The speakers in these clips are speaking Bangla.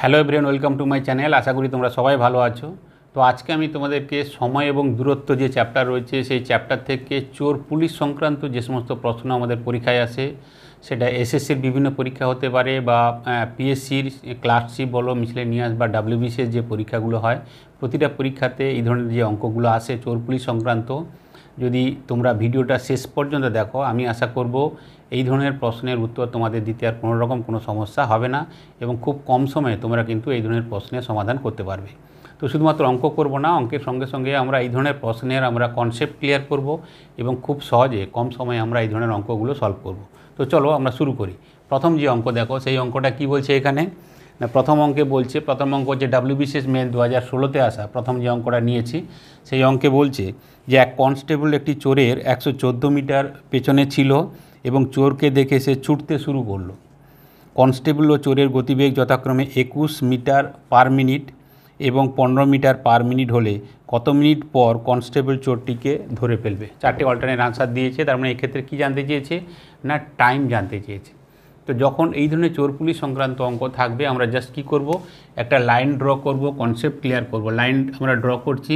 Hello everyone, welcome to my channel. আশা করি তোমরা সবাই ভালো আছো। তো আজকে আমি তোমাদেরকে সময় এবং দূরত্ব যে চ্যাপ্টার রয়েছে সেই চ্যাপ্টার থেকে চোর পুলিশ সংক্রান্ত যে সমস্ত প্রশ্ন আমাদের পরীক্ষায় আসে, সেটা এসএসসির বিভিন্ন পরীক্ষা হতে পারে বা পিএসসির ক্লার্কশিপ বলো, মিসলেনিয়াস বা ডাব্লিউবিসিএস যে পরীক্ষাগুলো হয়, প্রতিটা পরীক্ষাতে এই ধরনের যে অঙ্কগুলো আসে চোর পুলিশ সংক্রান্ত, যদি তোমরা ভিডিওটা শেষ পর্যন্ত দেখো, আমি আশা করব এই ধরনের প্রশ্নের উত্তর তোমাদের দিতে আর কোনো রকম কোনো সমস্যা হবে না এবং খুব কম সময়ে তোমরা কিন্তু এই ধরনের প্রশ্নের সমাধান করতে পারবে। তো শুধুমাত্র অঙ্ক করব না, অঙ্কের সঙ্গে সঙ্গে আমরা এই ধরনের প্রশ্নের আমরা কনসেপ্ট ক্লিয়ার করব এবং খুব সহজে কম সময়ে আমরা এই ধরনের অঙ্কগুলো সলভ করব। তো চলো আমরা শুরু করি। প্রথম যে অঙ্ক দেখো, সেই অঙ্কটা কি বলছে এখানে না, প্রথম অঙ্কে বলছে, প্রথম অঙ্ক হচ্ছে ডাব্লিউবিসিএস মেন 2016-তে আসা প্রথম যে অঙ্কটা নিয়েছি, সেই অঙ্কে বলছে যে এক কনস্টেবল একটি চোরের 114 মিটার পেছনে ছিল এবং চোরকে দেখে সে ছুটতে শুরু করলো। কনস্টেবল ও চোরের গতিবেগ যথাক্রমে 21 মিটার পার মিনিট এবং 15 মিটার পার মিনিট হলে কত মিনিট পর কনস্টেবল চোরটিকে ধরে ফেলবে? চারটে অল্টারনেট আনসার দিয়েছে। তার মানে এক্ষেত্রে কী জানতে চেয়েছে না, টাইম জানতে চেয়েছে। তো যখন এই ধরনের চোর পুলিশ সংক্রান্ত অঙ্ক থাকবে, আমরা জাস্ট কী করব, একটা লাইন ড্র করব, কনসেপ্ট ক্লিয়ার করব। লাইন আমরা ড্র করছি,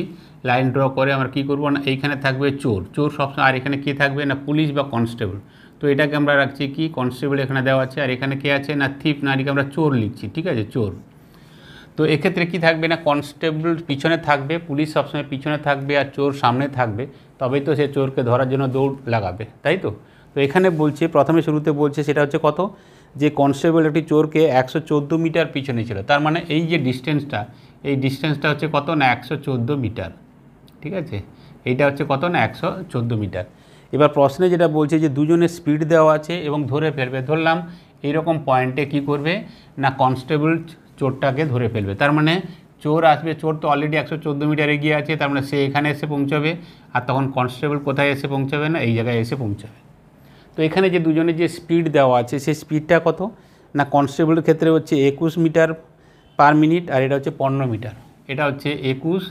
লাইন ড্র করে আমরা কী করব না, এইখানে থাকবে চোর, চোর সবসময়, আর এখানে কী থাকবে না, পুলিশ বা কনস্টেবল। তো এটাকে আমরা রাখছি কি, কনস্টেবল এখানে দেওয়া আছে, আর এখানে কে আছে না, থিপ, না এদিকে আমরা চোর লিখছি, ঠিক আছে, চোর। তো এক্ষেত্রে কি থাকবে না, কনস্টেবল পিছনে থাকবে, পুলিশ সবসময় পিছনে থাকবে আর চোর সামনে থাকবে, তবেই তো সে চোরকে ধরার জন্য দৌড় লাগাবে, তাই তো। তো এখানে বলছে, প্রথমে শুরুতে বলছে সেটা হচ্ছে কত, যে কনস্টেবল একটি চোরকে 114 মিটার পিছনে ছিল। তার মানে এই যে ডিস্টেন্সটা, এই ডিস্টেন্সটা হচ্ছে কত না, 114 মিটার, ঠিক আছে। এইটা হচ্ছে কত না, 114 মিটার। এবার প্রশ্নে যেটা বলছে যে দুজনের স্পিড দেওয়া আছে এবং ধরে ফেলবে। ধরলাম এইরকম পয়েন্টে কি করবে না, কনস্টেবল চোরটাকে ধরে ফেলবে। তার মানে চোর আসবে, চোর তো অলরেডি 114 মিটার এগিয়ে আছে, তার মানে সে এখানে এসে পৌঁছাবে, আর তখন কনস্টেবল কোথায় এসে পৌঁছাবে না, এই জায়গায় এসে পৌঁছাবে। তো এখানে যে দুজনের যে স্পিড দেওয়া আছে, সেই স্পিডটা কত না, কনস্টেবলের ক্ষেত্রে হচ্ছে 21 মিটার পার মিনিট, আর এটা হচ্ছে 15 মিটার। এটা হচ্ছে 21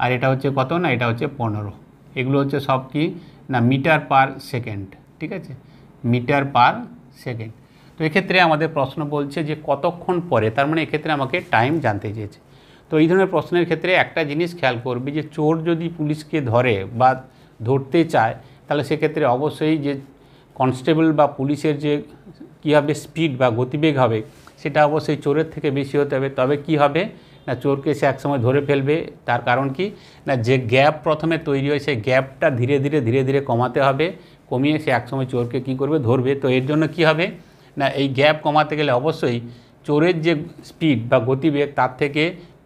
আর এটা হচ্ছে কত না, এটা হচ্ছে 15। এগুলো হচ্ছে সব কি না, মিটার পার সেকেন্ড, ঠিক আছে, মিটার পার সেকেন্ড। তো এক্ষেত্রে আমাদের প্রশ্ন বলছে যে কতক্ষণ পরে, তার মানে এক্ষেত্রে আমাকে টাইম জানতে চেয়েছে। তো এই ধরনের প্রশ্নের ক্ষেত্রে একটা জিনিস খেয়াল করবে, যে চোর যদি পুলিশকে ধরে বা ধরতে চায়, তাহলে সেক্ষেত্রে অবশ্যই যে কনস্টেবল বা পুলিশের যে কী হবে স্পিড বা গতিবেগ হবে, সেটা অবশ্যই চোরের থেকে বেশি হতে হবে। তবে কি হবে না, চোরকে সে একসময় ধরে ফেলবে। তার কারণ কি না, যে গ্যাপ প্রথমে তৈরি হয়, সেই গ্যাপটা ধীরে ধীরে কমাতে হবে, কমিয়ে সে একসময় চোরকে কী করবে, ধরবে। তো এর জন্য কি হবে না, এই গ্যাপ কমাতে গেলে অবশ্যই চোরের যে স্পিড বা গতিবেগ, তার থেকে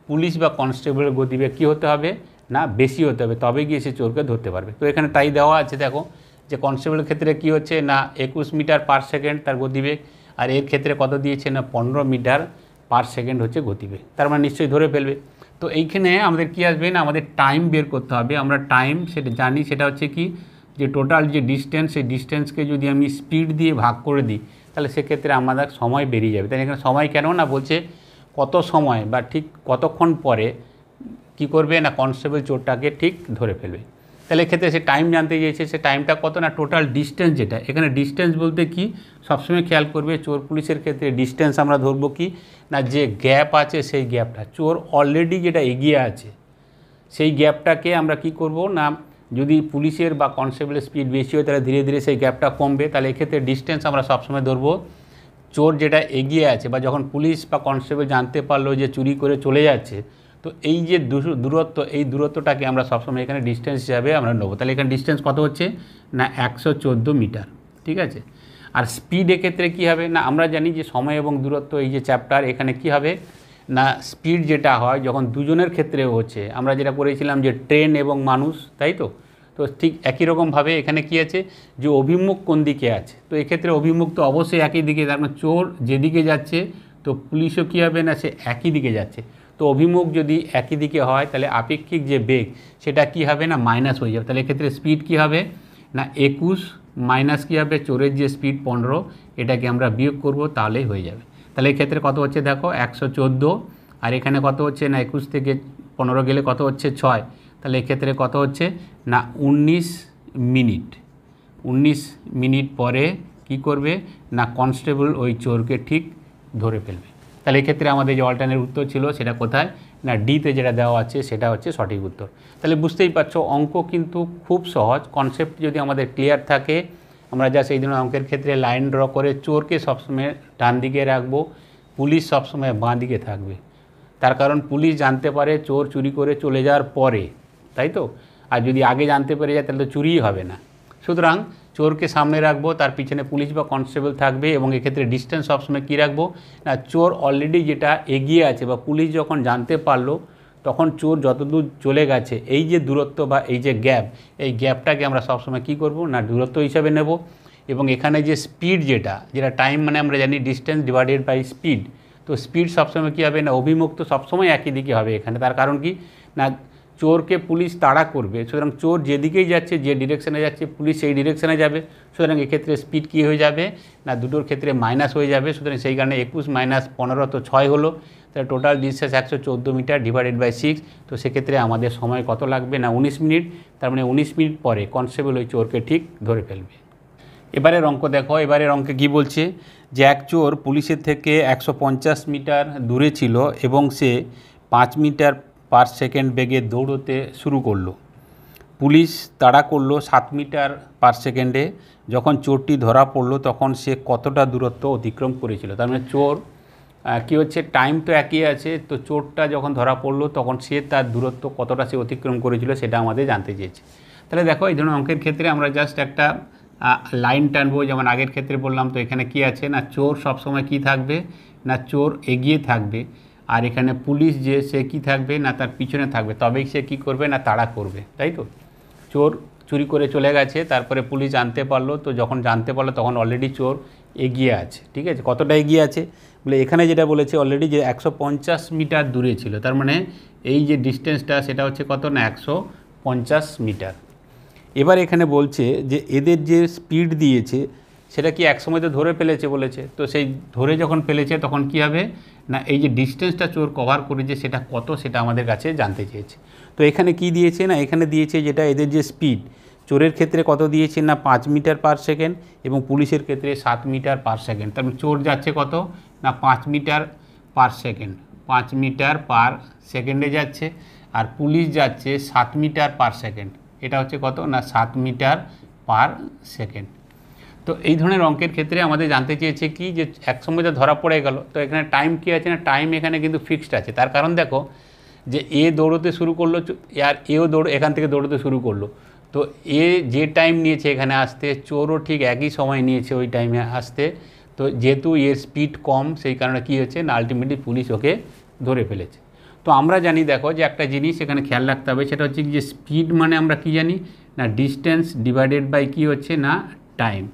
পুলিশ বা কনস্টেবলের গতিবেগ কী হতে হবে না, বেশি হতে হবে, তবে গিয়ে সে চোরকে ধরতে পারবে। তো এখানে তাই দেওয়া আছে, দেখো যে কনস্টেবলের ক্ষেত্রে কি হচ্ছে না, 21 মিটার পার সেকেন্ড তার গতিবেগ, আর এর ক্ষেত্রে কত দিয়েছে না, 15 মিটার পার সেকেন্ড হচ্ছে গতিবেগ। তার মানে নিশ্চয়ই ধরে ফেলবে। তো এইখানে আমাদের কি আসবে না, আমাদের টাইম বের করতে হবে। আমরা টাইম সেটা জানি, সেটা হচ্ছে কি, যে টোটাল যে ডিস্টেন্স, সেই ডিস্টেন্সকে যদি আমি স্পিড দিয়ে ভাগ করে দিই, তাহলে সেক্ষেত্রে আমাদের সময় বেরিয়ে যাবে। তাই এখানে সময় কেন না, বলছে কত সময় বা ঠিক কতক্ষণ পরে কি করবে না, কনস্টেবল চোরটাকে ঠিক ধরে ফেলবে। তাহলে এক্ষেত্রে সে টাইম জানতে চেয়েছে, সে টাইমটা কত না, টোটাল ডিস্টেন্স যেটা, এখানে ডিস্টেন্স বলতে কি, সবসময় খেয়াল করবে চোর পুলিশের ক্ষেত্রে ডিস্টেন্স আমরা ধরবো কি না, যে গ্যাপ আছে সেই গ্যাপটা, চোর অলরেডি যেটা এগিয়ে আছে সেই গ্যাপটাকে আমরা কি করব না, যদি পুলিশের বা কনস্টেবলের স্পিড বেশি হয়, তাহলে ধীরে ধীরে সেই গ্যাপটা কমবে। তাহলে এক্ষেত্রে ডিস্টেন্স আমরা সবসময় ধরবো চোর যেটা এগিয়ে আছে, বা যখন পুলিশ বা কনস্টেবল জানতে পারলো যে চুরি করে চলে যাচ্ছে, তো এই যে দূরত্ব, এই দূরত্বটাকে আমরা সবসময় এখানে ডিস্টেন্স হিসাবে আমরা নেবো। তাহলে এখানে ডিস্টেন্স কত হচ্ছে না, 114 মিটার, ঠিক আছে। আর স্পিড এক্ষেত্রে কী হবে না, আমরা জানি যে সময় এবং দূরত্ব এই যে চ্যাপ্টার, এখানে কি হবে না, স্পিড যেটা হয় যখন দুজনের ক্ষেত্রে হচ্ছে, আমরা যেটা করেছিলাম যে ট্রেন এবং মানুষ, তাই তো। তো ঠিক একই রকমভাবে এখানে কি আছে, যে অভিমুখ কোন দিকে আছে, তো এক্ষেত্রে অভিমুখ তো অবশ্যই একই দিকে, তার মানে চোর যেদিকে যাচ্ছে তো পুলিশও কী হবে না, সে একই দিকে যাচ্ছে। তো অভিমুখ যদি একই দিকে হয়, তাহলে আপেক্ষিক যে বেগ সেটা কি হবে না, মাইনাস হয়ে যাবে। তাহলে এক্ষেত্রে স্পিড কি হবে না, 21 মাইনাস কী হবে, চোরের যে স্পিড 15, এটাকে আমরা বিয়োগ করব, তাহলেই হয়ে যাবে। তাহলে এক্ষেত্রে কত হচ্ছে দেখো, 114, আর এখানে কত হচ্ছে না, 21 থেকে 15 গেলে কত হচ্ছে 6, তাহলে এক্ষেত্রে কত হচ্ছে না, 19 মিনিট। 19 মিনিট পরে কি করবে না, কনস্টেবল ওই চোরকে ঠিক ধরে ফেলবে। তাহলে এক্ষেত্রে আমাদের যে অল্টারনেট উত্তর ছিল সেটা কোথায়, না ডিতে যেটা দেওয়া আছে সেটা হচ্ছে সঠিক উত্তর। তাহলে বুঝতেই পারছো অঙ্ক কিন্তু খুব সহজ, কনসেপ্ট যদি আমাদের ক্লিয়ার থাকে আমরা জাস্ট এই ধরনের অঙ্কের ক্ষেত্রে লাইন ড্র করে চোরকে সবসময় ডান দিকে রাখবো, পুলিশ সবসময় বাঁ দিকে থাকবে। তার কারণ পুলিশ জানতে পারে চোর চুরি করে চলে যাওয়ার পরে, তাই তো, আর যদি আগে জানতে পেরে যায় তাহলে তো চুরিই হবে না। সুতরাং চোরকে সামনে রাখবো, তার পিছনে পুলিশ বা কনস্টেবল থাকবে, এবং এক্ষেত্রে ডিস্টেন্স সবসময় কী রাখবো, না চোর অলরেডি যেটা এগিয়ে আছে বা পুলিশ যখন জানতে পারলো তখন চোর যতদূর চলে গেছে এই যে দূরত্ব বা এই যে গ্যাপ, এই গ্যাপটাকে আমরা সবসময় কী করব, না দূরত্ব হিসাবে নেব। এবং এখানে যে স্পিড যেটা টাইম মানে আমরা জানি ডিস্টেন্স ডিভাইডেড বাই স্পিড, তো স্পিড সবসময় কী হবে, না অভিমুখ তো সবসময় একই দিকে হবে এখানে। তার কারণ কি, না চোরকে পুলিশ তাড়া করবে, সুতরাং চোর যেদিকেই যাচ্ছে, যে ডিরেকশানে যাচ্ছে পুলিশ সেই ডিরেকশানে যাবে, সুতরাং এক্ষেত্রে স্পিড কী হয়ে যাবে, না দুটোর ক্ষেত্রে মাইনাস হয়ে যাবে। সুতরাং সেই কারণে 21 মাইনাস 15 তো 6 হলো, তাহলে total distance 114 metre divided by 6। তো সেক্ষেত্রে আমাদের সময় কত লাগবে, না 19 মিনিট। তার মানে 19 মিনিট পরে কনস্টেবল ওই চোরকে ঠিক ধরে ফেলবে। এবারের অঙ্ক দেখো, এবারের অঙ্কে কী বলছে, যে এক চোর পুলিশের থেকে 150 মিটার দূরে ছিল এবং সে 5 মিটার পার সেকেন্ড বেগে দৌড়তে শুরু করলো। পুলিশ তাড়া করলো 7 মিটার পার সেকেন্ডে। যখন চোরটি ধরা পড়লো তখন সে কতটা দূরত্ব অতিক্রম করেছিল। তার মানে চোর কী হচ্ছে, টাইম তো একই আছে, তো চোরটা যখন ধরা পড়লো তখন সে তার দূরত্ব কতটা সে অতিক্রম করেছিল সেটা আমাদের জানতে চেয়েছে। তাহলে দেখো এই ধরনের অঙ্কের ক্ষেত্রে আমরা জাস্ট একটা লাইন টানবো, যেমন আগের ক্ষেত্রে বললাম। তো এখানে কি আছে, না চোর সবসময় কি থাকবে, না চোর এগিয়ে থাকবে, আর এখানে পুলিশ যে সে কি থাকবে, না তার পিছনে থাকবে, তবেই সে কি করবে, না তাড়া করবে, তাই তো। চোর চুরি করে চলে গেছে, তারপরে পুলিশ জানতে পারলো, তো যখন জানতে পারলো তখন অলরেডি চোর এগিয়ে আছে, ঠিক আছে। কতটা এগিয়ে আছে বলে এখানে যেটা বলেছে অলরেডি যে 150 মিটার দূরে ছিল, তার মানে এই যে ডিস্টেন্সটা সেটা হচ্ছে কত, না 150 মিটার। এবার এখানে বলছে যে এদের যে স্পিড দিয়েছে সেটা কি একসময় তো ধরে ফেলেছে বলেছে, তো সেই ধরে যখন ফেলেছে তখন কি হবে, না এই যে ডিস্টেন্সটা চোর কভার করেছে সেটা কত সেটা আমাদের কাছে জানতে চেয়েছে। তো এখানে কি দিয়েছে, না এখানে দিয়েছে যেটা এদের যে স্পিড, চোরের ক্ষেত্রে কত দিয়েছে, না 5 মিটার পার সেকেন্ড, এবং পুলিশের ক্ষেত্রে 7 মিটার পার সেকেন্ড। তার মানে চোর যাচ্ছে কত, না 5 metre per second, 5 metre per সেকেন্ডে যাচ্ছে, আর পুলিশ যাচ্ছে 7 মিটার পার সেকেন্ড। এটা হচ্ছে কত, না 7 মিটার পার সেকেন্ড। তো এই ধরনের অঙ্কের ক্ষেত্রে আমাদের জানতে চেয়েছে কি, যে একসময় তো ধরা পড়ে গেল, তো এখানে টাইম কি আছে, না টাইম এখানে কিন্তু ফিক্সড আছে। তার কারণ দেখো যে এ দৌড়তে শুরু করলো, আর এও এখান থেকে দৌড়তে শুরু করলো, তো এ যে টাইম নিয়েছে এখানে আসতে, চোরও ঠিক একই সময় নিয়েছে ওই টাইমে আসতে। তো যেহেতু এর স্পিড কম সেই কারণে কী হচ্ছে, না আলটিমেটলি পুলিশ ওকে ধরে ফেলেছে। তো আমরা জানি দেখো যে একটা জিনিস এখানে খেয়াল রাখতে হবে, সেটা হচ্ছে যে স্পিড মানে আমরা কি জানি, না ডিস্টেন্স ডিভাইডেড বাই কী হচ্ছে, না টাইম।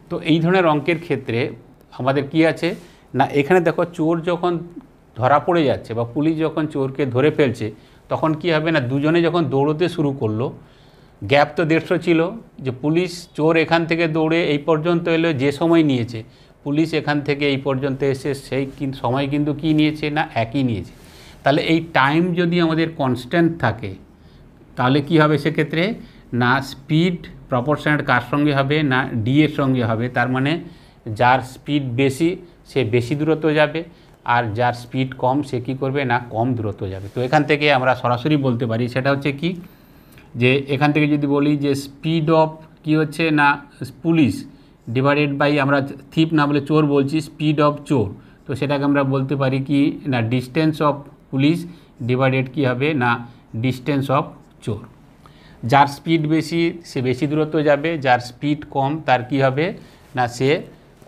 তো এই ধরনের অঙ্কের ক্ষেত্রে আমাদের কি আছে, না এখানে দেখো চোর যখন ধরা পড়ে যাচ্ছে বা পুলিশ যখন চোরকে ধরে ফেলছে তখন কি হবে, না দুজনে যখন দৌড়তে শুরু করলো, গ্যাপ তো 150 ছিল, যে পুলিশ চোর এখান থেকে দৌড়ে এই পর্যন্ত এলো যে সময় নিয়েছে, পুলিশ এখান থেকে এই পর্যন্ত এসে সেই সময় কিন্তু কি নিয়েছে, না একই নিয়েছে। তাহলে এই টাইম যদি আমাদের কনস্ট্যান্ট থাকে তাহলে কি হবে সেক্ষেত্রে, না স্পিড প্রপোর্শনাল কার সঙ্গে হবে, না ডি এর সঙ্গে হবে। তার মানে যার স্পিড বেশি সে বেশি দূরত্ব যাবে, আর যার স্পিড কম সে কী করবে, না কম দূরত্ব যাবে। তো এখান থেকে আমরা সরাসরি বলতে পারি সেটা হচ্ছে কি, যে এখান থেকে যদি বলি যে স্পিড অফ কি হচ্ছে, না পুলিশ ডিভাইডেড বাই, আমরা থিপ না বলে চোর বলছি, স্পিড অফ চোর, তো সেটাকে আমরা বলতে পারি কি, না ডিস্টেন্স অফ পুলিশ ডিভাইডেড কি হবে, না ডিস্টেন্স অফ চোর। যার স্পিড বেশি সে বেশি দূরত্ব যাবে, যার স্পিড কম তার কি হবে, না সে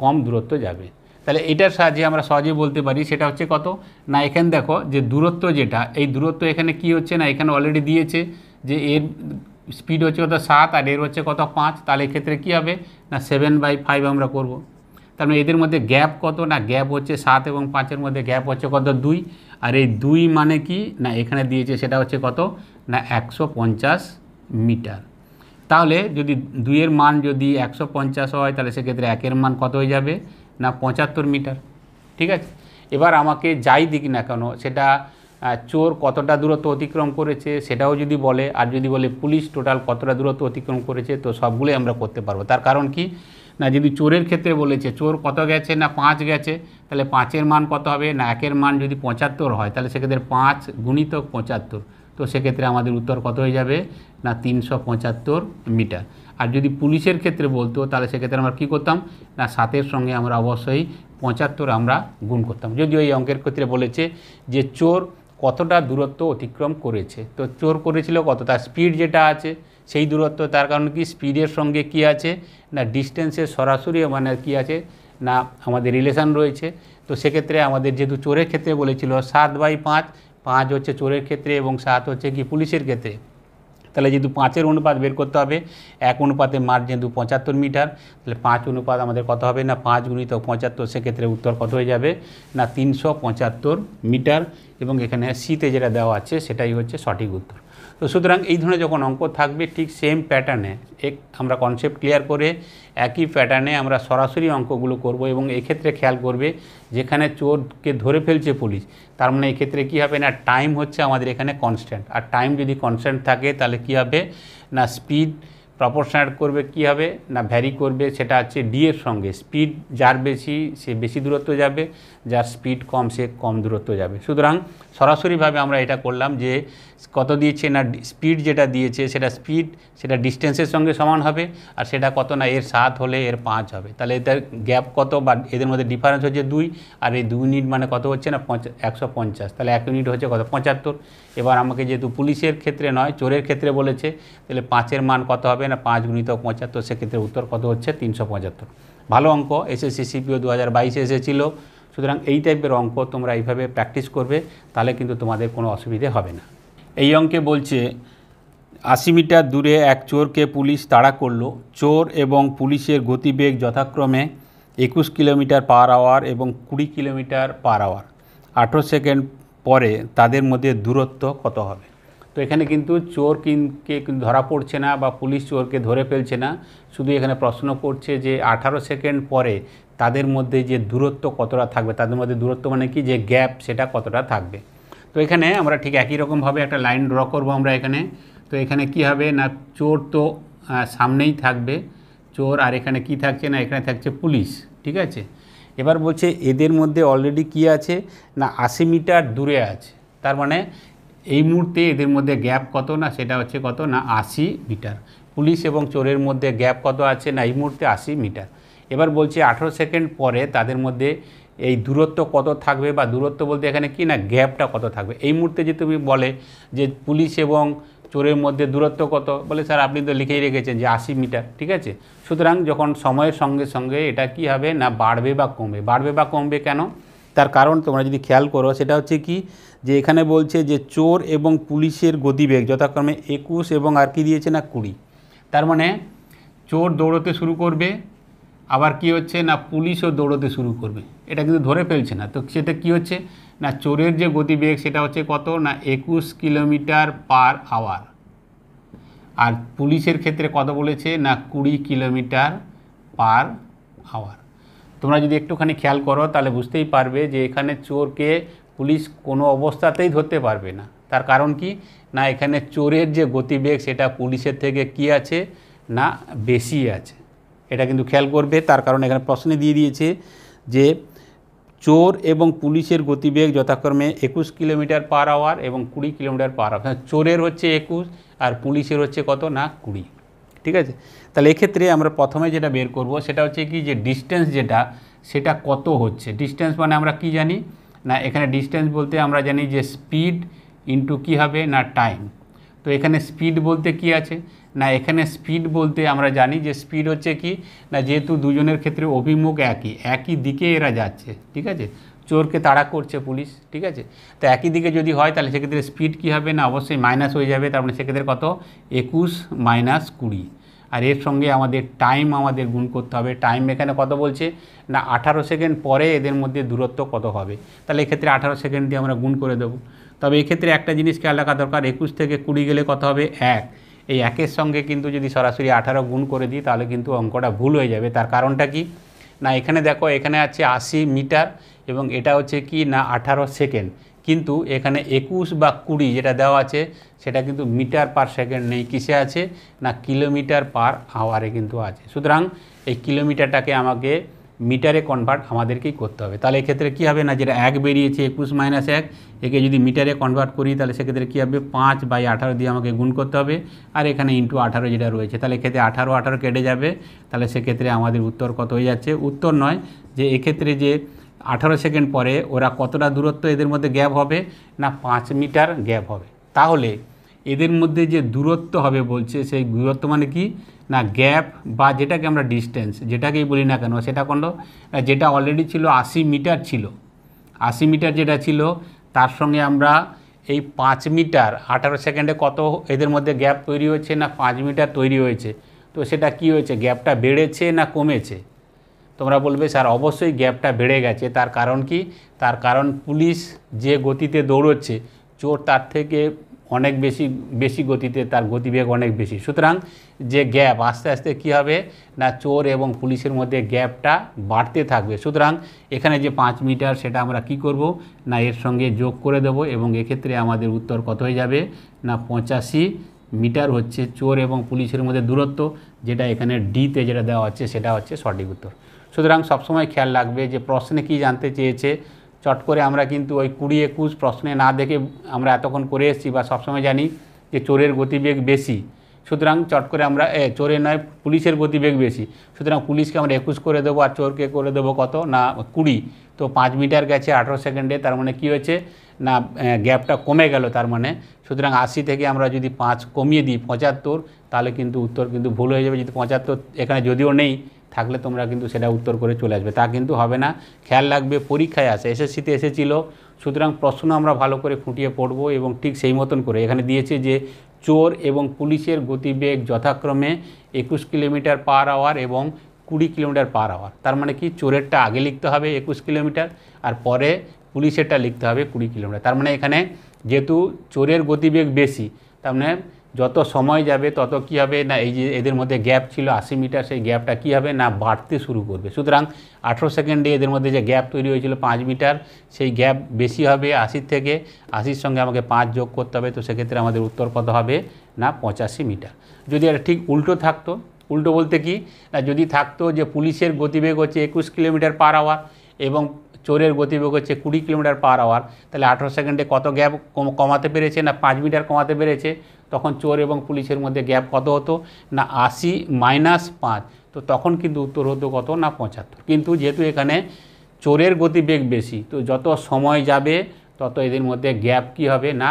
কম দূরত্ব যাবে। তাহলে এটার সাহায্যে আমরা সহজেই বলতে পারি সেটা হচ্ছে কত, না এখানে দেখো যে দূরত্ব যেটা, এই দূরত্ব এখানে কি হচ্ছে, না এখানে অলরেডি দিয়েছে যে এর স্পিড হচ্ছে কত 7 আর এর হচ্ছে কত 5, তাহলে এক্ষেত্রে কী হবে, না 7/5 আমরা করব। তার মানে এদের মধ্যে গ্যাপ কত, না গ্যাপ হচ্ছে 7 এবং 5-এর মধ্যে গ্যাপ হচ্ছে কত 2, আর এই 2 মানে কি, না এখানে দিয়েছে সেটা হচ্ছে কত, না 150 মিটার। তাহলে যদি 2-এর মান যদি 150 হয় তাহলে সেক্ষেত্রে 1-এর মান কত হয়ে যাবে, না 75 মিটার, ঠিক আছে। এবার আমাকে যাই দিক না কেন সেটা চোর কতটা দূরত্ব অতিক্রম করেছে সেটাও যদি বলে, আর যদি বলে পুলিশ টোটাল কতটা দূরত্ব অতিক্রম করেছে, তো সবগুলোই আমরা করতে পারবো। তার কারণ কি, না যদি চোরের ক্ষেত্রে বলেছে চোর কত গেছে, না 5 গেছে, তাহলে 5-এর মান কত হবে, না 1-এর মান যদি 75 হয় তাহলে সেক্ষেত্রে 5 গুণিতক 75, তো সেক্ষেত্রে আমাদের উত্তর কত হয়ে যাবে, না 375 মিটার। আর যদি পুলিশের ক্ষেত্রে বলতো তাহলে সেক্ষেত্রে আমরা কী করতাম, না 7-এর সঙ্গে আমরা অবশ্যই 75 আমরা গুণ করতাম। যদিও এই অঙ্কের ক্ষেত্রে বলেছে যে চোর কতটা দূরত্ব অতিক্রম করেছে, তো চোর করেছিল কত, তার স্পিড যেটা আছে সেই দূরত্ব, তার কারণ কি স্পিডের সঙ্গে কি আছে, না ডিস্টেন্সের সরাসরি মানে কি আছে, না আমাদের রিলেশান রয়েছে। তো সেক্ষেত্রে আমাদের যেহেতু চোরের ক্ষেত্রে বলেছিল 7/5, 5 হচ্ছে চোরের ক্ষেত্রে এবং 7 হচ্ছে কি পুলিশের ক্ষেত্রে, তাহলে যেহেতু 5-এর অনুপাত বের করতে হবে, 1 অনুপাতে মার যেহেতু 75 মিটার, তাহলে 5 অনুপাত আমাদের কত হবে, না 5 গুণিতক 75, সেক্ষেত্রে উত্তর কত হয়ে যাবে, না 375 মিটার। এবং এখানে সিতে যেটা দেওয়া আছে সেটাই হচ্ছে সঠিক উত্তর। তো সুতরাং এই ধরনের যখন অঙ্ক থাকবে ঠিক সেম প্যাটার্নে আমরা কনসেপ্ট ক্লিয়ার করে একই প্যাটার্নে আমরা সরাসরি অঙ্কগুলো করব। এবং এক্ষেত্রে খেয়াল করবে যেখানে চোরকে ধরে ফেলছে পুলিশ, তার মানে এক্ষেত্রে কী হবে, না টাইম হচ্ছে আমাদের এখানে কনস্ট্যান্ট। আর টাইম যদি কনস্ট্যান্ট থাকে তাহলে কী হবে, না স্পিড প্রপোর্শনাল করবে, কী হবে, না ভ্যারি করবে, সেটা হচ্ছে ডি এর সঙ্গে। স্পিড যার বেশি সে বেশি দূরত্ব যাবে, যার স্পিড কম সে কম দূরত্ব যাবে। সুতরাং সরাসরিভাবে আমরা এটা করলাম যে কত দিয়েছে, না স্পিড যেটা দিয়েছে সেটা ডিস্টেন্সের সঙ্গে সমান হবে, আর সেটা কত, না এর 7 হলে এর 5 হবে, তাহলে এদের গ্যাপ কত বা এদের মধ্যে ডিফারেন্স হচ্ছে 2, আর এই 2 ইউনিট মানে কত হচ্ছে, না 150, তাহলে 1 ইউনিট হচ্ছে কত, 75। এবার আমাকে যেহেতু পুলিশের ক্ষেত্রে নয় চোরের ক্ষেত্রে বলেছে, তাহলে 5-এর মান কত হবে, না 5 গুণিতক 75, সেক্ষেত্রে উত্তর কত হচ্ছে 375। ভালো অঙ্ক, SSC CPO 2022 এসেছিল। সুতরাং এই টাইপের অঙ্ক তোমরা এইভাবে প্র্যাকটিস করবে, তাহলে কিন্তু তোমাদের কোনো অসুবিধে হবে না। এই অঙ্কে বলছে 80 মিটার দূরে এক চোরকে পুলিশ তাড়া করলো। চোর এবং পুলিশের গতিবেগ যথাক্রমে 21 কিলোমিটার/আওয়ার এবং 20 কিলোমিটার/আওয়ার। 18 সেকেন্ড পরে তাদের মধ্যে দূরত্ব কত হবে। তো এখানে কিন্তু চোরকে ধরা পড়ছে না বা পুলিশ চোরকে ধরে ফেলছে না, শুধু এখানে প্রশ্ন করছে যে 18 সেকেন্ড পরে তাদের মধ্যে যে দূরত্ব কতটা থাকবে, তাদের মধ্যে দূরত্ব মানে কি, যে গ্যাপ সেটা কতটা থাকবে। তো এখানে আমরা ঠিক একই রকমভাবে একটা লাইন ড্র করব আমরা এখানে। তো এখানে কি হবে, না চোর তো সামনেই থাকবে চোর, আর এখানে কি থাকছে, না এখানে থাকছে পুলিশ, ঠিক আছে। এবার বলছে এদের মধ্যে অলরেডি কি আছে, না 80 মিটার দূরে আছে, তার মানে এই মুহূর্তে এদের মধ্যে গ্যাপ কত, না সেটা হচ্ছে কত, না 80 মিটার। পুলিশ এবং চোরের মধ্যে গ্যাপ কত আছে, না এই মুহূর্তে 80 মিটার। এবার বলছে 18 সেকেন্ড পরে তাদের মধ্যে এই দূরত্ব কত থাকবে, বা দূরত্ব বলতে এখানে কি, না গ্যাপটা কত থাকবে। এই মুহূর্তে যে তুমি বলে যে পুলিশ এবং চোরের মধ্যে দূরত্ব কত, বলে স্যার আপনি তো লিখেই রেখেছেন যে 80 মিটার, ঠিক আছে। সুতরাং যখন সময়ের সঙ্গে সঙ্গে এটা কি হবে, না বাড়বে বা কমবে। বাড়বে বা কমবে কেন, তার কারণ তোমরা যদি খেয়াল করো সেটা হচ্ছে কি, যে এখানে বলছে যে চোর এবং পুলিশের গতিবেগ যথাক্রমে 21 এবং আর কি দিয়েছে, না 20। তার মানে চোর দৌড়তে শুরু করবে, আবার কি হচ্ছে, না পুলিশও দৌড়তে শুরু করবে, এটা কিন্তু ধরে ফেলছে না। তো সেটা কি হচ্ছে, না চোরের যে গতিবেগ সেটা হচ্ছে কত, না 21 কিলোমিটার/আওয়ার, আর পুলিশের ক্ষেত্রে কত বলেছে, না 20 কিলোমিটার/আওয়ার। তোমরা যদি একটুখানি খেয়াল করো তাহলে বুঝতেই পারবে যে এখানে চোরকে পুলিশ কোনো অবস্থাতেই ধরতে পারবে না। তার কারণ কি, না এখানে চোরের যে গতিবেগ সেটা পুলিশের থেকে কি আছে, না বেশি আছে, এটা কিন্তু খেয়াল করবে। তার কারণ এখানে প্রশ্নে দিয়ে দিয়েছে যে চোর এবং পুলিশের গতিবেগ যথাক্রমে 21 কিলোমিটার/আওয়ার এবং 20 কিলোমিটার/আওয়ার। চোরের হচ্ছে 21 আর পুলিশের হচ্ছে কত, না 20, ঠিক আছে। তাহলে এক্ষেত্রে আমরা প্রথমে যেটা বের করব সেটা হচ্ছে কি, যে ডিস্টেন্স যেটা সেটা কত হচ্ছে। ডিস্টেন্স মানে আমরা কি জানি, না এখানে ডিস্টেন্স বলতে আমরা জানি যে স্পিড ইন্টু কী হবে, না টাইম। তো এখানে স্পিড বলতে কি আছে, না এখানে স্পিড বলতে আমরা জানি যে স্পিড হচ্ছে কি, না যেহেতু দুজনের ক্ষেত্রে অভিমুখ একই দিকে এরা যাচ্ছে, ঠিক আছে। চোরকে তাড়া করছে পুলিশ, ঠিক আছে। তো একই দিকে যদি হয় তাহলে সেক্ষেত্রে স্পিড কী হবে, না অবশ্যই মাইনাস হয়ে যাবে, তার মানে সেক্ষেত্রে কত, 21 - 20। আর এর সঙ্গে আমাদের টাইম আমাদের গুণ করতে হবে। টাইম এখানে কত বলছে, না 18 সেকেন্ড পরে এদের মধ্যে দূরত্ব কত হবে, তাহলে এক্ষেত্রে 18 সেকেন্ড দিয়ে আমরা গুণ করে দেবো। তবে এক্ষেত্রে একটা জিনিস খেয়াল রাখা দরকার, 21 থেকে 20 গেলে কত হবে, 1। এই 1-এর সঙ্গে কিন্তু যদি সরাসরি 18 গুণ করে দিই তাহলে কিন্তু অঙ্কটা ভুল হয়ে যাবে। তার কারণটা কি, না এখানে দেখো এখানে আছে 80 মিটার এবং এটা হচ্ছে কি না 18 সেকেন্ড, কিন্তু এখানে 21 বা 20 যেটা দেওয়া আছে সেটা কিন্তু মিটার পার সেকেন্ড নেই, কিসে আছে না কিলোমিটার পার আওয়ারে কিন্তু আছে। সুতরাং এই কিলোমিটারটাকে আমাকে মিটারে কনভার্ট আমাদেরকেই করতে হবে। তাহলে এক্ষেত্রে কী হবে না, যেটা 1 বেরিয়েছে 21 - 1, একে যদি মিটারে কনভার্ট করি তাহলে সেক্ষেত্রে কী হবে 5/18 দিয়ে আমাকে গুণ করতে হবে, আর এখানে ইন্টু 18 যেটা রয়েছে, তাহলে এক্ষেত্রে 18 কেটে যাবে। তাহলে সেক্ষেত্রে আমাদের উত্তর কত হয়ে যাচ্ছে, উত্তর নয় যে এক্ষেত্রে যে 18 সেকেন্ড পরে ওরা কতটা দূরত্ব এদের মধ্যে গ্যাপ হবে না 5 মিটার গ্যাপ হবে। তাহলে এদের মধ্যে যে দূরত্ব হবে বলছে, সেই দূরত্ব মানে কি না গ্যাপ বা যেটাকে আমরা ডিস্টেন্স যেটাকেই বলি না কেন, সেটা কোন যেটা অলরেডি ছিল 80 মিটার ছিল, 80 মিটার যেটা ছিল তার সঙ্গে আমরা এই 5 মিটার 18 সেকেন্ডে কত এদের মধ্যে গ্যাপ তৈরি হয়েছে না 5 মিটার তৈরি হয়েছে। তো সেটা কি হয়েছে, গ্যাপটা বেড়েছে না কমেছে? তোমরা বলবে স্যার অবশ্যই গ্যাপটা বেড়ে গেছে। তার কারণ কি, তার কারণ পুলিশ যে গতিতে দৌড়চ্ছে চোর তার থেকে অনেক বেশি গতিতে, তার গতিবেগ অনেক বেশি। সুতরাং যে গ্যাপ আস্তে আস্তে কী হবে না চোর এবং পুলিশের মধ্যে গ্যাপটা বাড়তে থাকবে। সুতরাং এখানে যে 5 মিটার সেটা আমরা কি করব না এর সঙ্গে যোগ করে দেব এবং এক্ষেত্রে আমাদের উত্তর কত হয়ে যাবে না 85 মিটার হচ্ছে চোর এবং পুলিশের মধ্যে দূরত্ব, যেটা এখানে ডিতে যেটা দেওয়া হচ্ছে সেটা হচ্ছে সঠিক উত্তর। সুতরাং সবসময় খেয়াল রাখবে যে প্রশ্নে কি জানতে চেয়েছে, চট করে আমরা কিন্তু ওই 20-21 প্রশ্নে না দেখে আমরা এতক্ষণ করে এসেছি বা সবসময় জানি যে চোরের গতিবেগ বেশি, সুতরাং চট করে আমরা চোরের নয় পুলিশের গতিবেগ বেশি, সুতরাং পুলিশকে আমরা 21 করে দেবো আর চোরকে করে দেবো কত না 20। তো 5 মিটার গেছে 18 সেকেন্ডে, তার মানে কি হয়েছে না গ্যাপটা কমে গেল। তার মানে সুতরাং 80 থেকে আমরা যদি 5 কমিয়ে দিই 75, তাহলে কিন্তু উত্তর কিন্তু ভুল হয়ে যাবে। যদি 75 এখানে যদিও নেই থাকলে তোমরা কিন্তু সেটা উত্তর করে চলে আসবে, তা কিন্তু হবে না। খেয়াল রাখবে পরীক্ষায় আসে, এসএসসিতে এসেছিল, সুতরাং প্রশ্ন আমরা ভালো করে ফুটিয়ে পড়ব এবং ঠিক সেই মতন করে এখানে দিয়েছে যে চোর এবং পুলিশের গতিবেগ যথাক্রমে 21 কিলোমিটার পার আওয়ার এবং 20 কিলোমিটার পার আওয়ার। তার মানে কি চোরেরটা আগে লিখতে হবে 21 কিলোমিটার আর পরে পুলিশেরটা লিখতে হবে 20 কিলোমিটার। তার মানে এখানে যেহেতু চোরের গতিবেগ বেশি, তার মানে যত সময় যাবে তত কি হবে না এই যে এদের মধ্যে গ্যাপ ছিল 80 মিটার, সেই গ্যাপটা কি হবে না বাড়তে শুরু করবে। সুতরাং 18 সেকেন্ডে এদের মধ্যে যে গ্যাপ তৈরি হয়েছিল 5 মিটার, সেই গ্যাপ বেশি হবে 80 থেকে, 80-র সঙ্গে আমাকে 5 যোগ করতে হবে। তো সেক্ষেত্রে আমাদের উত্তর কত হবে না 85 মিটার। যদি এটা ঠিক উল্টো থাকতো, উল্টো বলতে কি না যদি থাকতো যে পুলিশের গতিবেগ হচ্ছে 21 কিলোমিটার পার আওয়ার এবং চোরের গতিবেগ হচ্ছে 20 কিলোমিটার পার আওয়ার, তাহলে 18 সেকেন্ডে কত গ্যাপ কমাতে পেরেছে না 5 মিটার কমাতে পেরেছে। তখন চোর এবং পুলিশের মধ্যে গ্যাপ কত হতো না 80 - 5, তো তখন কিন্তু উত্তর হতো কত না 75। কিন্তু যেহেতু এখানে চোরের গতিবেগ বেশি, তো যত সময় যাবে তত এদের মধ্যে গ্যাপ কি হবে না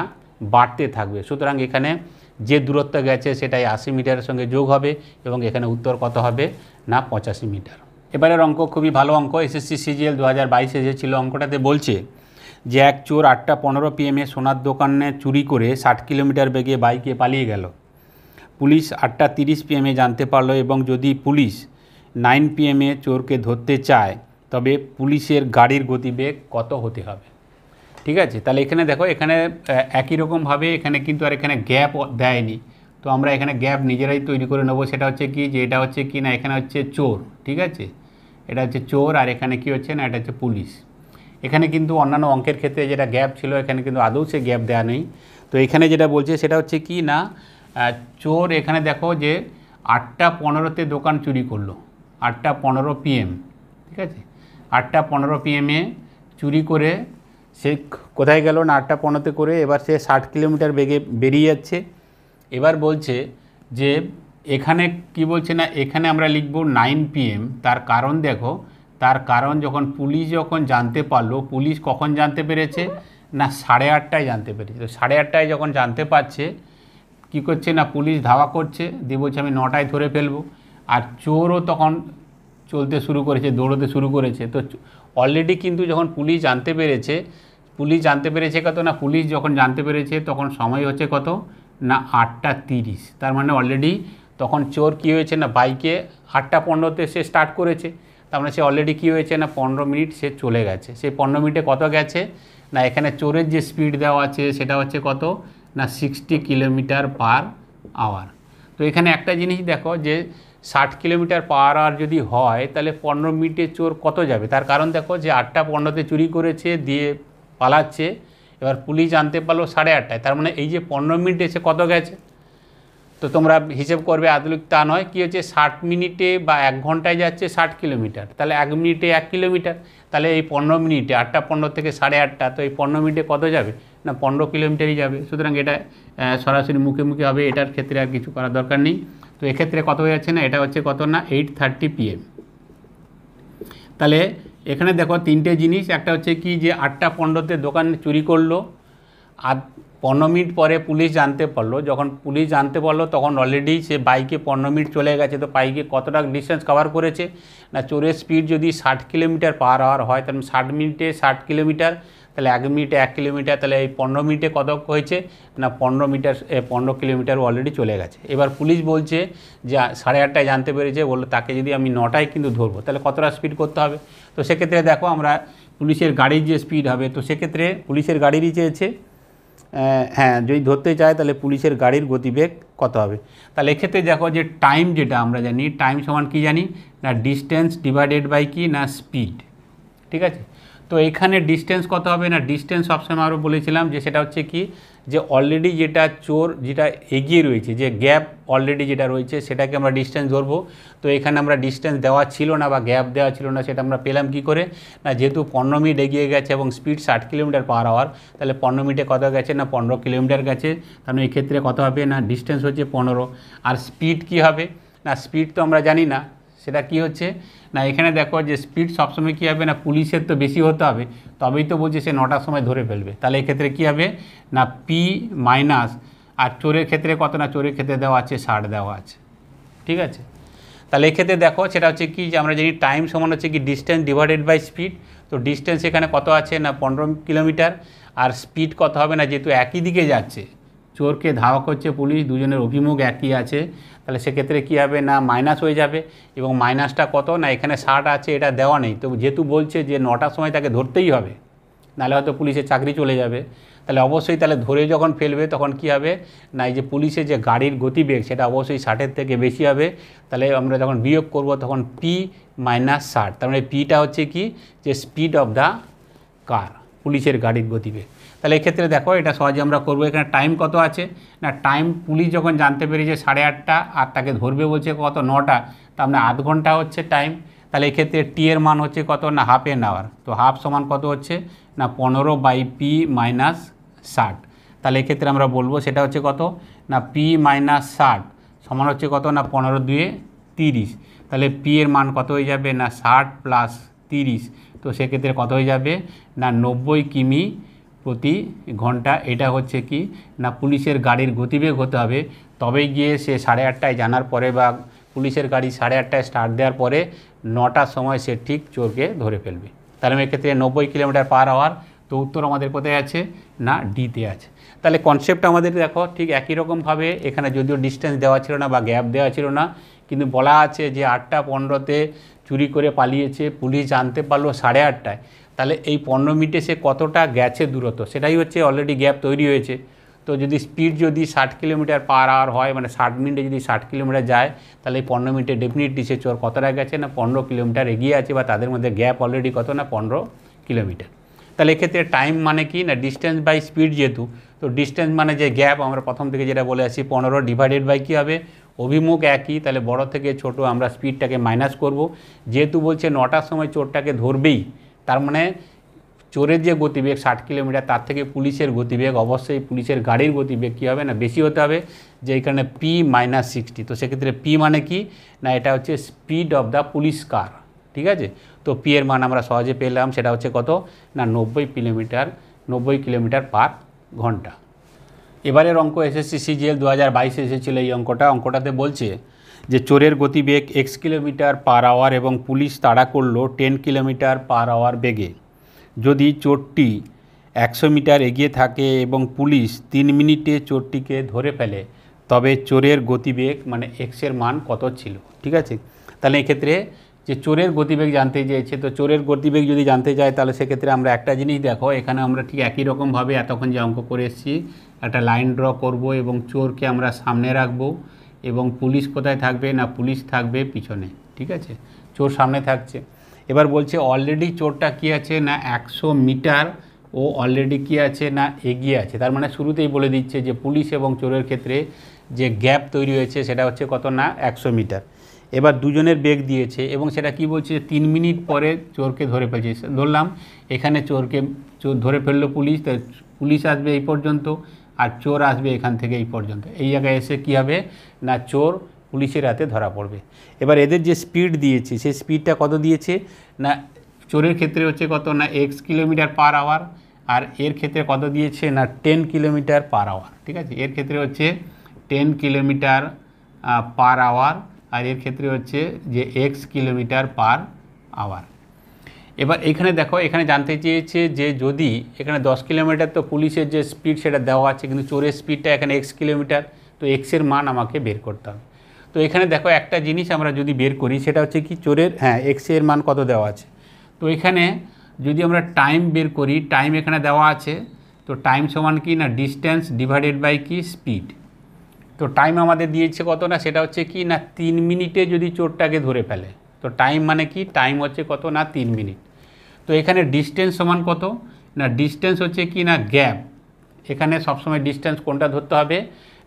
বাড়তে থাকবে। সুতরাং এখানে যে দূরত্ব গেছে সেটাই 80 মিটারের সঙ্গে যোগ হবে এবং এখানে উত্তর কত হবে না 85 মিটার। এবারের অঙ্ক খুবই ভালো অঙ্ক, এসএসসি সিজিএল 2022 এসেছিল। অঙ্কটাতে বলছে যে এক চোর 8:15 PM সোনার দোকানে চুরি করে 60 কিলোমিটার বেগে বাইকে পালিয়ে গেল। পুলিশ 8:30 PM জানতে পারলো এবং যদি পুলিশ 9 PM চোরকে ধরতে চায় তবে পুলিশের গাড়ির গতিবেগ কত হতে হবে। ঠিক আছে, তাহলে এখানে দেখো এখানে একই রকমভাবে এখানে কিন্তু আর এখানে গ্যাপ দেয়নি, তো আমরা এখানে গ্যাপ নিজেরাই তৈরি করে নেবো। সেটা হচ্ছে কি যে এটা হচ্ছে কি না এখানে হচ্ছে চোর, ঠিক আছে, এটা হচ্ছে চোর আর এখানে কি হচ্ছে না এটা হচ্ছে পুলিশ। এখানে কিন্তু অন্যান্য অঙ্কের ক্ষেত্রে যেটা গ্যাপ ছিল এখানে কিন্তু আদৌ সে গ্যাপ দেওয়া নেই। তো এখানে যেটা বলছে সেটা হচ্ছে কি না চোর এখানে দেখো যে 8:15 দোকান চুরি করলো, 8:15 PM, ঠিক আছে, 8:15 PM চুরি করে সে কোথায় গেল না 8:15 করে, এবার সে 60 কিলোমিটার বেগে বেরিয়ে যাচ্ছে। এবার বলছে যে এখানে কি বলছে না এখানে আমরা লিখব 9 PM। তার কারণ দেখো, তার কারণ যখন পুলিশ যখন জানতে পারলো, পুলিশ কখন জানতে পেরেছে না 8:30টায় জানতে পেরেছে। তো 8:30টায় যখন জানতে পারছে কি করছে না পুলিশ ধাওয়া করছে, দিয়ে বলছে আমি 9টায় ধরে ফেলবো। আর চোরও তখন চলতে শুরু করেছে, দৌড়তে শুরু করেছে। তো অলরেডি কিন্তু যখন পুলিশ জানতে পেরেছে কত না পুলিশ যখন জানতে পেরেছে তখন সময় হচ্ছে কত না 8:30। তার মানে অলরেডি তখন চোর কী হয়েছে না বাইকে 8:15 সে স্টার্ট করেছে, তার মানে সে অলরেডি কী হয়েছে না 15 মিনিট সে চলে গেছে। সেই 15 মিনিটে কত গেছে না এখানে চোরের যে স্পিড দেওয়া আছে সেটা হচ্ছে কত না 60 কিলোমিটার পার আওয়ার। তো এখানে একটা জিনিস দেখো যে 60 কিলোমিটার পার আওয়ার যদি হয় তাহলে 15 মিনিটে চোর কত যাবে? তার কারণ দেখো যে 8:15 চুরি করেছে, দিয়ে পালাচ্ছে, এবার পুলিশ জানতে পারলো 8:30, তার মানে এই যে 15 মিনিট এসে কত গেছে? তো তোমরা হিসেব করবে, আদলিক তা নয়, কী হচ্ছে 60 মিনিটে বা 1 ঘন্টায় যাচ্ছে 60 কিলোমিটার, তাহলে 1 মিনিটে 1 কিলোমিটার, তাহলে এই 15 মিনিটে 8:15 থেকে 8:30, তো এই 15 মিনিটে কত যাবে? না 15 কিলোমিটারই যাবে। সুতরাং এটা সরাসরি মুখে মুখে হবে, এটার ক্ষেত্রে আর কিছু করার দরকার নেই। তো এক্ষেত্রে কত হয়ে যাচ্ছে না, এটা হচ্ছে কত না 8:30 PM। তাহলে এখানে দেখো তিনটে জিনিস, একটা হচ্ছে কি যে 8:15 দোকান চুরি করলো, আর 15 মিনিট পরে পুলিশ জানতে পারলো। যখন পুলিশ জানতে পারলো তখন অলরেডি সে বাইকে 15 মিনিট চলে গেছে। তো বাইকে কতটা ডিস্টেন্স কভার করেছে না, চোরের স্পিড যদি 60 কিলোমিটার পার আওয়ার হয় তাহলে 60 মিনিটে 60 কিলোমিটার, তাহলে 1 মিনিটে 1 কিলোমিটার, তাহলে এই 15 মিনিটে কত হয়েছে না 15 কিলোমিটার অলরেডি চলে গেছে। এবার পুলিশ বলছে যে 8:30 জানতে পেরেছে, বললো তাকে যদি আমি 9টায় কিন্তু ধরবো, তাহলে কতটা স্পিড করতে হবে? তো সেক্ষেত্রে দেখো আমরা পুলিশের গাড়ির যে স্পিড হবে, তো সেক্ষেত্রে পুলিশের গাড়িরই চেয়েছে, হ্যাঁ যদি ধরতে চায় তাহলে পুলিশের গাড়ির গতিবেগ কত হবে? তাহলে এক্ষেত্রে দেখো যে টাইম, যেটা আমরা জানি টাইম সমান কি জানি না ডিস্টেন্স ডিভাইডেড বাই কি না স্পিড, ঠিক আছে। তো এখানে ডিস্টেন্স কত হবে না, ডিস্টেন্স সবসময় আরও বলেছিলাম যে সেটা হচ্ছে কি যে অলরেডি যেটা চোর যেটা এগিয়ে রয়েছে, যে গ্যাপ অলরেডি যেটা রয়েছে সেটাকে আমরা ডিস্টেন্স ধরবো। তো এখানে আমরা ডিস্টেন্স দেওয়া ছিল না বা গ্যাপ দেওয়া ছিল না, সেটা আমরা পেলাম কি করে না, যেহেতু 15 মিনিট এগিয়ে গেছে এবং স্পিড 60 কিলোমিটার পার আওয়ার, তাহলে 15 মিনিটে কত গেছে না 15 কিলোমিটার গেছে। তাহলে এই ক্ষেত্রে কত হবে না ডিস্টেন্স হচ্ছে 15। আর স্পিড কি হবে না, স্পিড তো আমরা জানি না, সেটা কি হচ্ছে না এখানে দেখো যে স্পিড সবসময় কী হবে না পুলিশের তো বেশি হতে হবে, তবেই তো বলছে সে 9টার সময় ধরে ফেলবে। তাহলে এক্ষেত্রে কী হবে না পি মাইনাস, আর চোরের ক্ষেত্রে কত না চোরের ক্ষেত্রে দেওয়া আছে 60 দেওয়া আছে, ঠিক আছে। তাহলে এক্ষেত্রে দেখো সেটা হচ্ছে কি যে আমরা জানি টাইম সমান হচ্ছে কি ডিস্টেন্স ডিভাইডেড বাই স্পিড। তো ডিস্টেন্স এখানে কত আছে না 15 কিলোমিটার, আর স্পিড কত হবে না যেহেতু একই দিকে যাচ্ছে, চোরকে ধাওয়া করছে পুলিশ, দুজনের অভিমুখ একই আছে, তাহলে সেক্ষেত্রে কী হবে না মাইনাস হয়ে যাবে। এবং মাইনাসটা কত না এখানে 60 আছে, এটা দেওয়া নেই, তো যেহেতু বলছে যে 9টার সময় তাকে ধরতেই হবে, নাহলে হয়তো পুলিশের চাকরি চলে যাবে, তাহলে অবশ্যই তাহলে ধরে যখন ফেলবে তখন কি হবে না এই যে পুলিশের যে গাড়ির গতিবেগ সেটা অবশ্যই 60-এর থেকে বেশি হবে। তাহলে আমরা যখন বিয়োগ করব তখন পি মাইনাস 60, তার মানে পিটা হচ্ছে কি যে স্পিড অফ দ্য কার, পুলিশের গাড়ির গতিবেগ। তাহলে এক্ষেত্রে দেখো এটা সহজে আমরা করবো। এখানে টাইম কত আছে না টাইম পুলিশ যখন জানতে পেরেছে 8:30 আর তাকে ধরবে বলছে কত 9টা, তার মানে আধ ঘন্টা হচ্ছে টাইম। তাহলে এক্ষেত্রে টি এর মান হচ্ছে কত না হাফ এন আওয়ার, তো হাফ সমান কত হচ্ছে না 15 বাই পি মাইনাস 60। তাহলে এক্ষেত্রে আমরা বলবো সেটা হচ্ছে কত না পি মাইনাস 60 সমান হচ্ছে কত না 15 × 2 = 30। তাহলে পি এর মান কত হয়ে যাবে না 60 + 30, তো সেক্ষেত্রে কত হয়ে যাবে না 90 কিমি প্রতি ঘন্টা। এটা হচ্ছে কি না পুলিশের গাড়ির গতিবেগ হতে হবে, তবেই গিয়ে সে 8:30 জানার পরে বা পুলিশের গাড়ি 8:30 স্টার্ট দেওয়ার পরে 9টার সময় সে ঠিক চোরকে ধরে ফেলবে। তাহলে এক্ষেত্রে 90 কিলোমিটার পার আওয়ার, তো উত্তর আমাদের কোথায় আছে না ডিতে আছে। তাহলে কনসেপ্ট আমাদের দেখো ঠিক একই রকমভাবে, এখানে যদিও ডিস্টেন্স দেওয়া ছিল না বা গ্যাপ দেওয়া ছিল না, কিন্তু বলা আছে যে 8:15 চুরি করে পালিয়েছে, পুলিশ জানতে পারলো 8:30, তাহলে এই 15 মিনিটে সে কতটা গেছে দূরত্ব, সেটাই হচ্ছে অলরেডি গ্যাপ তৈরি হয়েছে। তো যদি স্পিড যদি 60 কিলোমিটার পার আওয়ার হয়, মানে 60 মিনিটে যদি 60 কিলোমিটার যায়, তাহলে এই 15 মিনিটে ডেফিনেটলি সে চোর কতটা গেছে না 15 কিলোমিটার এগিয়ে আছে, বা তাদের মধ্যে গ্যাপ অলরেডি কত না 15 কিলোমিটার। তাহলে এক্ষেত্রে টাইম মানে কি না ডিস্টেন্স বাই স্পিড, যেহেতু তো ডিস্টেন্স মানে যে গ্যাপ আমরা প্রথম থেকে যেটা বলে আসি 15 ডিভাইডেড বাই কী হবে অভিমুখ একই, তাহলে বড় থেকে ছোট আমরা স্পিডটাকে মাইনাস করব। যেহেতু বলছে 9টার সময় চোরটাকে ধরবেই, তার মানে চোরের যে গতিবেগ 60 কিলোমিটার, তার থেকে পুলিশের গতিবেগ অবশ্যই পুলিশের গাড়ির গতিবেগ কী হবে না বেশি হতে হবে, যে এখানে পি মাইনাস 60। তো সেক্ষেত্রে পি মানে কি না এটা হচ্ছে স্পিড অফ দ্য পুলিশ কার, ঠিক আছে। তো পি এর মান আমরা সহজে পেলাম, সেটা হচ্ছে কত না 90 কিলোমিটার পার ঘন্টা। এবারের অঙ্ক এসএসসি সিজিএল 2022 এসেছিল এই অঙ্কটাতে বলছে যে চোরের গতিবেগ x কিলোমিটার পার আওয়ার এবং পুলিশ তাড়া করলো 10 কিলোমিটার পার আওয়ার বেগে। যদি চোরটি 100 মিটার এগিয়ে থাকে এবং পুলিশ 3 মিনিটে চোরটিকে ধরে ফেলে, তবে চোরের গতিবেগ মানে x এর মান কত ছিল, ঠিক আছে। তাহলে এক্ষেত্রে যে চোরের গতিবেগ জানতে চেয়েছে, তো চোরের গতিবেগ যদি জানতে চায় তাহলে সেক্ষেত্রে আমরা একটা জিনিস দেখো, এখানে আমরা ঠিক একই রকমভাবে এতক্ষণ যে অঙ্ক করে এসেছি একটা লাইন ড্র করব এবং চোরকে আমরা সামনে রাখবো এবং পুলিশ কোথায় থাকবে না পুলিশ থাকবে পিছনে, ঠিক আছে, চোর সামনে থাকছে। এবার বলছে অলরেডি চোরটা কী আছে না 100 মিটার ও অলরেডি কী আছে না এগিয়ে আছে। তার মানে শুরুতেই বলে দিচ্ছে যে পুলিশ এবং চোরের ক্ষেত্রে যে গ্যাপ তৈরি হয়েছে সেটা হচ্ছে কত না 100 মিটার। এবার দুজনের বেগ দিয়েছে এবং সেটা কি বলছে 3 মিনিট পরে চোরকে ধরে ফেলছে। ধরলাম এখানে চোর ধরে ফেললো পুলিশ, তো পুলিশ আসবে এই পর্যন্ত আর চোর আসবে এখান থেকে এই পর্যন্ত। এই জায়গায় এসে কী হবে না চোর পুলিশের হাতে ধরা পড়বে। এবার এদের যে স্পিড দিয়েছে সেই স্পিডটা কত দিয়েছে না চোরের ক্ষেত্রে হচ্ছে কত না x কিলোমিটার পার আওয়ার, আর এর ক্ষেত্রে কত দিয়েছে না 10 কিলোমিটার পার আওয়ার, ঠিক আছে। এর ক্ষেত্রে হচ্ছে 10 কিলোমিটার পার আওয়ার আর এর ক্ষেত্রে হচ্ছে যে x কিলোমিটার পার আওয়ার। এবার এখানে দেখো এখানে জানতে চেয়েছে যে যদি এখানে 10 কিলোমিটার তো পুলিশের যে স্পিড সেটা দেওয়া আছে, কিন্তু চোরের স্পিডটা এখানে x কিলোমিটার, তো x এর মান আমাকে বের করতে হবে। তো এখানে দেখো একটা জিনিস আমরা যদি বের করি সেটা হচ্ছে কি চোরের x এর মান কত দেওয়া আছে। তো এখানে যদি আমরা টাইম বের করি, টাইম এখানে দেওয়া আছে, তো টাইম সমান কি না ডিস্টেন্স ডিভাইডেড বাই কি স্পিড। তো টাইম আমাদের দিয়েছে কত না সেটা হচ্ছে কি না 3 মিনিটে যদি চোরটাকে ধরে ফেলে, তো টাইম মানে কি টাইম হচ্ছে কত না 3 মিনিট। তো এখানে ডিস্টেন্স সমান কত না ডিস্টেন্স হচ্ছে কি না গ্যাপ। এখানে সবসময় ডিস্টেন্স কোনটা ধরতে হবে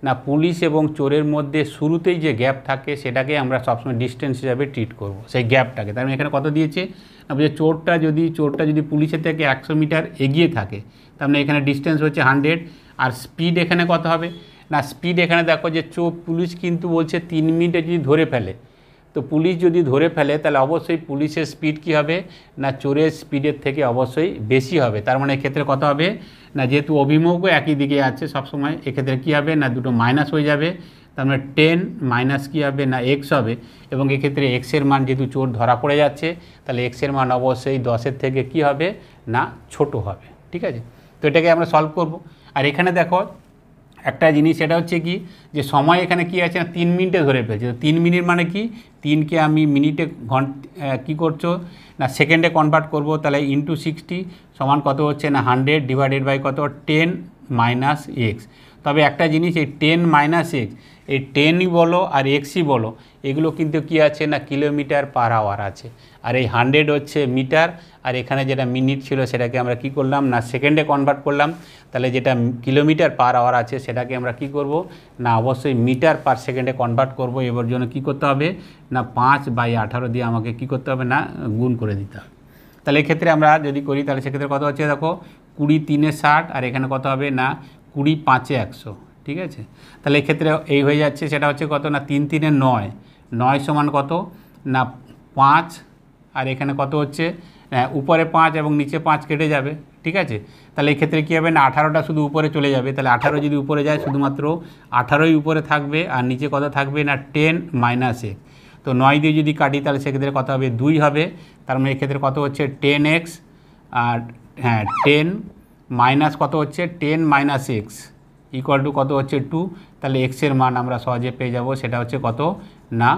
না পুলিশ এবং চোরের মধ্যে শুরুতেই যে গ্যাপ থাকে সেটাকে আমরা সবসময় ডিস্টেন্স হিসাবে ট্রিট করব, সেই গ্যাপটাকে। তার মানে এখানে কত দিয়েছে না বলছে চোরটা যদি পুলিশের থেকে 100 মিটার এগিয়ে থাকে, তার মানে এখানে ডিস্টেন্স হচ্ছে 100, আর স্পিড এখানে কত হবে না স্পিড এখানে দেখো যে পুলিশ কিন্তু বলছে 3 মিনিটে যদি ধরে ফেলে, তো পুলিশ যদি ধরে ফেলে তাহলে অবশ্যই পুলিশের স্পিড কী হবে না চোরের স্পিডের থেকে অবশ্যই বেশি হবে। তার মানে এক্ষেত্রে কত হবে না যেহেতু অভিমুখও একই দিকে আছে সবসময়, এক্ষেত্রে কী হবে না দুটো মাইনাস হয়ে যাবে, তার মানে 10 মাইনাস কী হবে না x হবে, এবং এক্ষেত্রে x এর মান যেহেতু চোর ধরা পড়ে যাচ্ছে তাহলে x এর মান অবশ্যই 10-এর থেকে কী হবে না ছোট হবে, ঠিক আছে। তো এটাকে আমরা সলভ করব। আর এখানে দেখো একটা জিনিস সেটা হচ্ছে কি যে সময় এখানে কি আছে না 3 মিনিটে ধরে ফেলছে। তো 3 মিনিট মানে কি 3কে আমি মিনিটে কী করছো না সেকেন্ডে কনভার্ট করব, তাহলে ইন্টু 60 সমান কত হচ্ছে না 100 ডিভাইডেড বাই কত 10 মাইনাস এক্স। তবে একটা জিনিস এই 10 মাইনাস এক্স, এই 10ই বলো আর এক্সই বলো এগুলো কিন্তু কি আছে না কিলোমিটার পার আওয়ার আছে, আর এই 100 হচ্ছে মিটার, আর এখানে যেটা মিনিট ছিল সেটাকে আমরা কি করলাম না সেকেন্ডে কনভার্ট করলাম। তাহলে যেটা কিলোমিটার পার আওয়ার আছে সেটাকে আমরা কি করব না অবশ্যই মিটার পার সেকেন্ডে কনভার্ট করব। এবার জন্য কি করতে হবে না 5/18 দিয়ে আমাকে কি করতে হবে না গুণ করে দিতে হবে। তাহলে এক্ষেত্রে আমরা যদি করি তাহলে সেক্ষেত্রে কত হচ্ছে দেখো 20×3 = 60, আর এখানে কত হবে না 20×5 = 100, ঠিক আছে। তাহলে এক্ষেত্রে এই হয়ে যাচ্ছে সেটা হচ্ছে কত না 3×3 = 9, 9 সমান কত না 5, আর এখানে কত হচ্ছে উপরে 5 এবং নিচে 5 কেটে যাবে, ঠিক আছে। তাহলে এক্ষেত্রে কী হবে না 18টা শুধু উপরে চলে যাবে, তাহলে 18 যদি উপরে যায় শুধুমাত্র 18ই উপরে থাকবে, আর নিচে কত থাকবে না 10 মাইনাস এক্স। তো 9 দিয়ে যদি কাটি তাহলে সেক্ষেত্রে কত হবে 2 হবে, তার মানে এক্ষেত্রে কত হচ্ছে 10x, আর 10 মাইনাস কত হচ্ছে 10 মাইনাস এক্স ইকুয়াল টু কত হচ্ছে 2। তাহলে এক্সের মান আমরা সহজে পেয়ে যাব, সেটা হচ্ছে কত না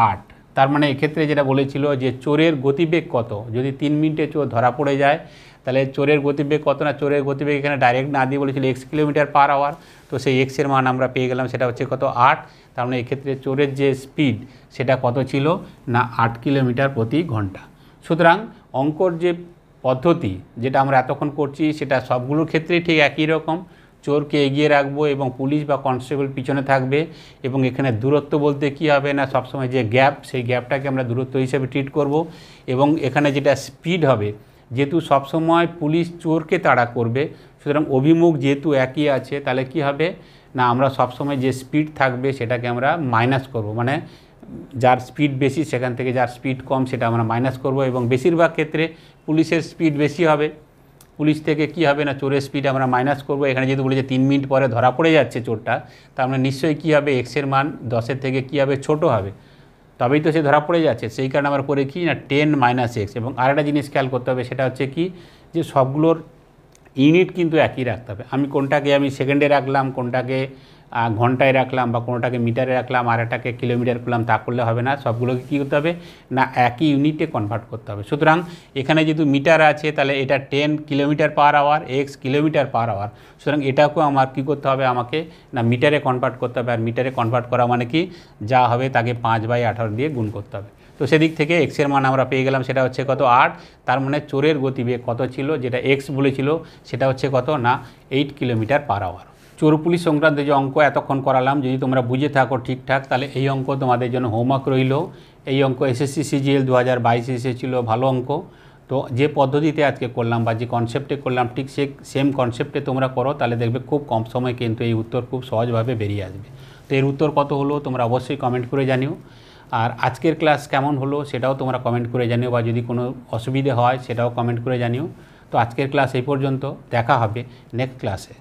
8। তার মানে এক্ষেত্রে যেটা বলেছিল যে চোরের গতিবেগ কত, যদি 3 মিনিটে চোর ধরা পড়ে যায় তাহলে চোরের গতিবেগ কত না চোরের গতিবেগ এখানে ডাইরেক্ট না দিয়ে বলেছিল x কিলোমিটার পার আওয়ার, তো সেই এক্সের মান আমরা পেয়ে গেলাম, সেটা হচ্ছে কত 8। তার মানে এক্ষেত্রে চোরের যে স্পিড সেটা কত ছিল না 8 কিলোমিটার প্রতি ঘন্টা। সুতরাং অঙ্কর যে পদ্ধতি যেটা আমরা এতক্ষণ করছি সেটা সবগুলোর ক্ষেত্রেই ঠিক একই রকম, চোরকে এগিয়ে রাখবো এবং পুলিশ বা কনস্টেবল পিছনে থাকবে, এবং এখানে দূরত্ব বলতে কি হবে না সবসময় যে গ্যাপ সেই গ্যাপটাকে আমরা দূরত্ব হিসেবে ট্রিট করব, এবং এখানে যেটা স্পিড হবে যেহেতু সবসময় পুলিশ চোরকে তাড়া করবে সুতরাং অভিমুখ যেহেতু একই আছে তাহলে কি হবে না আমরা সবসময় যে স্পিড থাকবে সেটাকে আমরা মাইনাস করব, মানে যার স্পিড বেশি সেখান থেকে যার স্পিড কম সেটা আমরা মাইনাস করব, এবং বেশিরভাগ ক্ষেত্রে পুলিশের স্পিড বেশি হবে, পুলিশ থেকে কি হবে না চোরের স্পিড আমরা মাইনাস করব। এখানে যেহেতু বলেছে 3 মিনিট পরে ধরা পড়ে যাচ্ছে চোরটা, তার মানে নিশ্চয়ই কী হবে এক্সের মান 10-এর থেকে কী হবে ছোটো হবে, তবেই তো সে ধরা পড়ে যাচ্ছে, সেই কারণে আমরা করে কি না 10 মাইনাস এক্স। এবং আরেকটা জিনিস খেয়াল করতে হবে সেটা হচ্ছে কি যে সবগুলোর ইউনিট কিন্তু একই রাখতে হবে। আমি কোনটাকে আমি সেকেন্ডে রাখলাম, কোনটাকে ঘন্টায় রাখলাম বা কোনোটাকে মিটারে রাখলাম আর একটাকে কিলোমিটার করলাম, তা করলে হবে না। সবগুলোকে কী করতে হবে না একই ইউনিটে কনভার্ট করতে হবে। সুতরাং এখানে যেহেতু মিটার আছে তাহলে এটা 10 kilometre per hour, X kilometre per hour. সুতরাং এটাকেও আমার কী করতে হবে, আমাকে না মিটারে কনভার্ট করতে হবে। আর মিটারে কনভার্ট করা মানে কি, যা হবে তাকে 5/18 দিয়ে গুণ করতে হবে। তো সেদিক থেকে এক্সের মান আমরা পেয়ে গেলাম, সেটা হচ্ছে কত 8। তার মানে চোরের গতিবেগ কত ছিল, যেটা এক্স বলেছিল সেটা হচ্ছে কত না 8 কিলোমিটার পার আওয়ার। চোর পুলিশ সংক্রান্ত যে অঙ্ক এতক্ষণ করালাম, যদি তোমরা বুঝে থাকো ঠিকঠাক, তাহলে এই অঙ্ক তোমাদের জন্য হোমওয়ার্ক রইল। এই অঙ্ক এসএসসি সিজিএল 2022 এসেছিলো, ভালো অঙ্ক। তো যে পদ্ধতিতে আজকে করলাম বা যে কনসেপ্টে করলাম ঠিক সেম কনসেপ্টে তোমরা করো, তাহলে দেখবে খুব কম সময় কিন্তু এই উত্তর খুব সহজভাবে বেরিয়ে আসবে। তো এর উত্তর কত হলো তোমরা অবশ্যই কমেন্ট করে জানিও। আর আজকের ক্লাস কেমন হলো সেটাও তোমরা কমেন্ট করে জানিও, বা যদি কোনো অসুবিধে হয় সেটাও কমেন্ট করে জানিও। তো আজকের ক্লাস এই পর্যন্ত, দেখা হবে নেক্সট ক্লাসে।